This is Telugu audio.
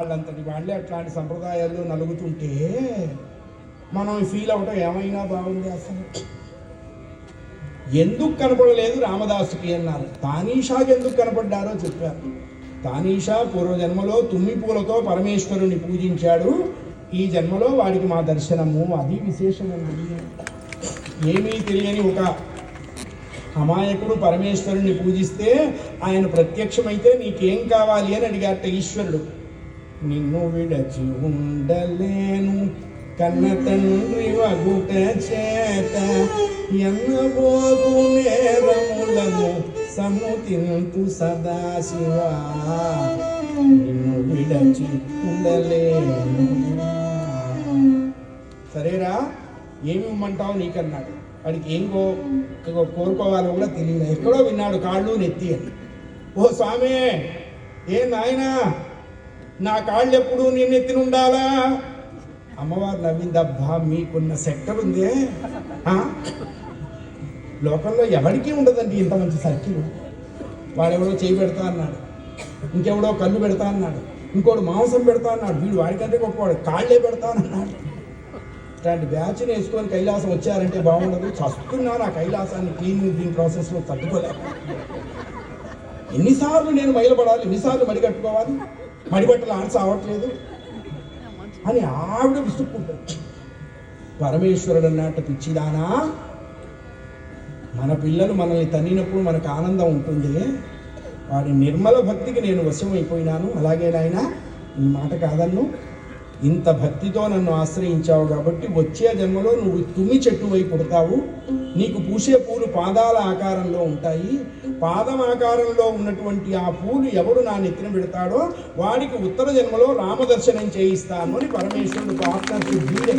వాళ్ళంతటి వాళ్ళే అట్లాంటి సంప్రదాయాల్లో నలుగుతుంటే మనం ఫీల్ అవటం ఏమైనా బాగుంది. అసలు ఎందుకు కనపడలేదు రామదాసుకి అన్నారు. తానీషాకి ఎందుకు కనపడ్డారో చెప్పారు. తానీషా పూర్వజన్మలో తుమ్మి పూలతో పరమేశ్వరుని పూజించాడు. ఈ జన్మలో వాడికి మా దర్శనము. అది విశేషమైనది. ఏమీ తెలియని ఒక అమాయకుడు పరమేశ్వరుని పూజిస్తే ఆయన ప్రత్యక్షమైతే నీకేం కావాలి అని అడిగాట ఈశ్వరుడు. నిన్ను విడచి ఉండలేను కన్న తండ్రి వగుట చేత ఎన్నబోకు నేరములను సముతింతు సదాశివా నిన్ను విడచి ఉండలేను. సరేరా ఏమి ఇమ్మంటావు నీకన్నాడు. వాడికి ఏం కోరుకోవాలో కూడా తెలియదు. ఎక్కడో విన్నాడు కాళ్ళు నెత్తి అని. ఓ స్వామి ఏ నాయనా నా కాళ్ళు ఎప్పుడు నేను ఎత్తిన ఉండాలా? అమ్మవారు నవ్విందబ్బా మీకున్న సెక్టర్ ఉందే, లోకంలో ఎవరికీ ఉండదండి ఇంత మంచి సర్కిల్. వాడెవడో చేయి పెడతా అన్నాడు, ఇంకెవడో కళ్ళు పెడతా అన్నాడు, ఇంకోడు మాంసం పెడతా అన్నాడు, వీడు వాడికంటే గొప్పవాడు కాళ్ళే పెడతానన్నాడు. ఇట్లాంటి బ్యాచ్ని వేసుకొని కైలాసం వచ్చారంటే బాగుండదు. చస్తున్నా నా కైలాసాన్ని క్లీనింగ్ ప్రాసెస్లో తట్టుకోలేక ఎన్నిసార్లు నేను మైలపడాలి, ఎన్నిసార్లు మడి కట్టుకోవాలి, మడిబట్టలు ఆన్సర్ అవ్వట్లేదు అని ఆవిడ విసుక్కుంటుంది. పరమేశ్వరుడు అన్నట్టు పిచ్చిదానా, మన పిల్లలు మనల్ని తన్నినప్పుడు మనకు ఆనందం ఉంటుంది. వాడి నిర్మల భక్తికి నేను వశమైపోయినాను. అలాగే నాయనా ఈ మాట కాదన్ను, ఇంత భక్తితో నన్ను ఆశ్రయించావు కాబట్టి వచ్చే జన్మలో నువ్వు తుమ్మి చెట్టు వైపు పుడతావు. నీకు పూసే పూలు పాదాల ఆకారంలో ఉంటాయి. పాదం ఆకారంలో ఉన్నటువంటి ఆ పూలు ఎవడు నా నెత్తిన పెడతాడో వాడికి ఉత్తర జన్మలో రామదర్శనం చేయిస్తాను అని పరమేశ్వరుడు పార్ట్నర్షిప్ డీల్